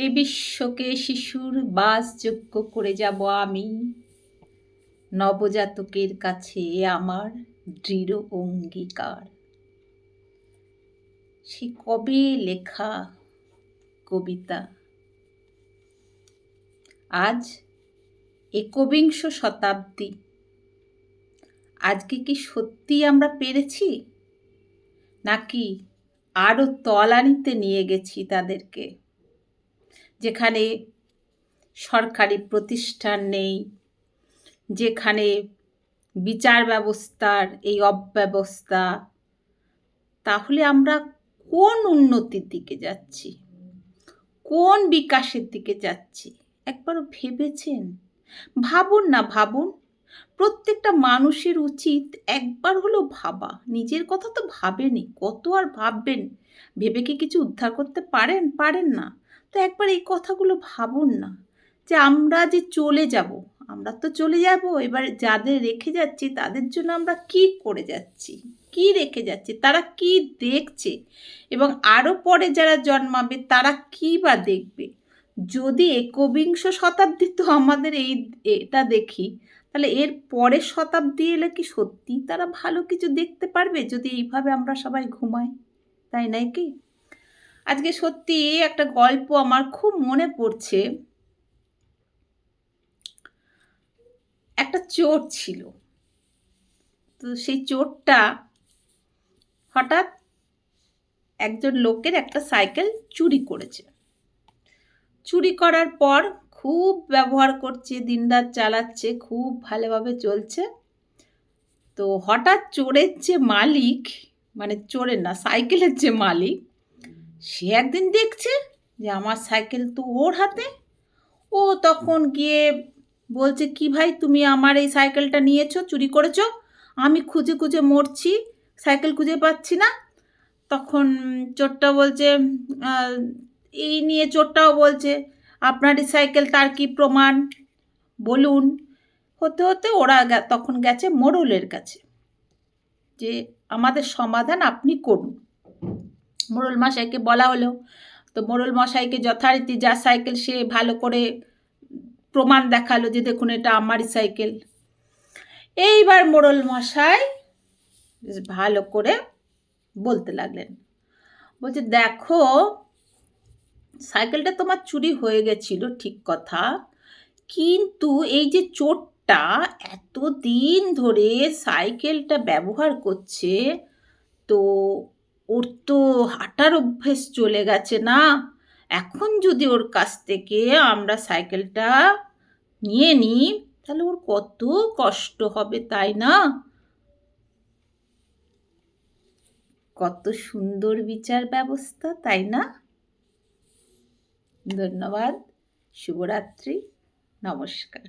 এই বিশ্বকে শিশুর বাসযোগ্য করে যাব আমি, নবজাতকের কাছে আমার দৃঢ় অঙ্গীকার। সে কবে লেখা কবিতা, আজ একবিংশ শতাব্দী। আজকে কি সত্যি আমরা পেরেছি, নাকি আরও তলানিতে নিয়ে গেছি তাদেরকে, যেখানে সরকারি প্রতিষ্ঠান নেই, যেখানে বিচার ব্যবস্থার এই অব্যবস্থা। তাহলে আমরা কোন উন্নতির দিকে যাচ্ছি, কোন বিকাশের দিকে যাচ্ছি একবারও ভেবেছেন? ভাবুন না, ভাবুন। প্রত্যেকটা মানুষের উচিত একবার হলো ভাবা। নিজের কথা তো ভাবেনি, কত আর ভাববেন? ভেবে কি কিছু উদ্ধার করতে পারেন? পারেন না। তো একবার এই কথাগুলো ভাবুন না, যে আমরা যে চলে যাব, আমরা তো চলে যাব, এবার যাদের রেখে যাচ্ছি তাদের জন্য আমরা কি করে যাচ্ছি, কি রেখে যাচ্ছি, তারা কি দেখছে, এবং আরও পরে যারা জন্মাবে তারা কি বা দেখবে। যদি একবিংশ শতাব্দী তো আমাদের এটা দেখি, তাহলে এর পরের শতাব্দী এলে কি সত্যি তারা ভালো কিছু দেখতে পারবে, যদি এইভাবে আমরা সবাই ঘুমাই? তাই নয় কি? আজকে সত্যি একটা গল্প আমার খুব মনে পড়ছে। একটা চোর ছিল, তো সেই চোরটা হঠাৎ একজন লোকের একটা সাইকেল চুরি করেছে। চুরি করার পর খুব ব্যবহার করছে, দিনরাত চালাচ্ছে, খুব ভালোভাবে চলছে। তো হঠাৎ চোরের যে মালিক, মানে চোরের না, সাইকেলের যে মালিক, সে একদিন দেখছে যে আমার সাইকেল তো ওর হাতে। ও তখন গিয়ে বলছে, কি ভাই, তুমি আমার এই সাইকেলটা নিয়েছো, চুরি করেছো? আমি খুঁজে খুঁজে মরছি, সাইকেল খুঁজে পাচ্ছি না। তখন চোরটা বলছে, এই নিয়ে চোরটাও বলছে, আপনার এই সাইকেল, তার কি প্রমাণ বলুন। হতে হতে ওরা তখন গেছে মোড়লের কাছে, যে আমাদের সমাধান আপনি করুন। মোড়ল মশাইকে বলা হলো। তো মোড়ল মশাইকে যথারীতি যার সাইকেল সে ভালো করে প্রমাণ দেখালো, যে দেখুন এটা আমারই সাইকেল। এইবার মোড়ল মশাই ভালো করে বলতে লাগলেন, বলছে, দেখো, সাইকেলটা তোমার চুরি হয়ে গেছিল ঠিক কথা, কিন্তু এই যে চোরটা এতদিন ধরে সাইকেলটা ব্যবহার করছে, তো ওর তো হাঁটার অভ্যেস চলে গেছে না? এখন যদি ওর কাছ থেকে আমরা সাইকেলটা নিয়ে নিই, তাহলে ওর কত কষ্ট হবে, তাই না? কত সুন্দর বিচার ব্যবস্থা, তাই না? ধন্যবাদ। শুভরাত্রি। নমস্কার।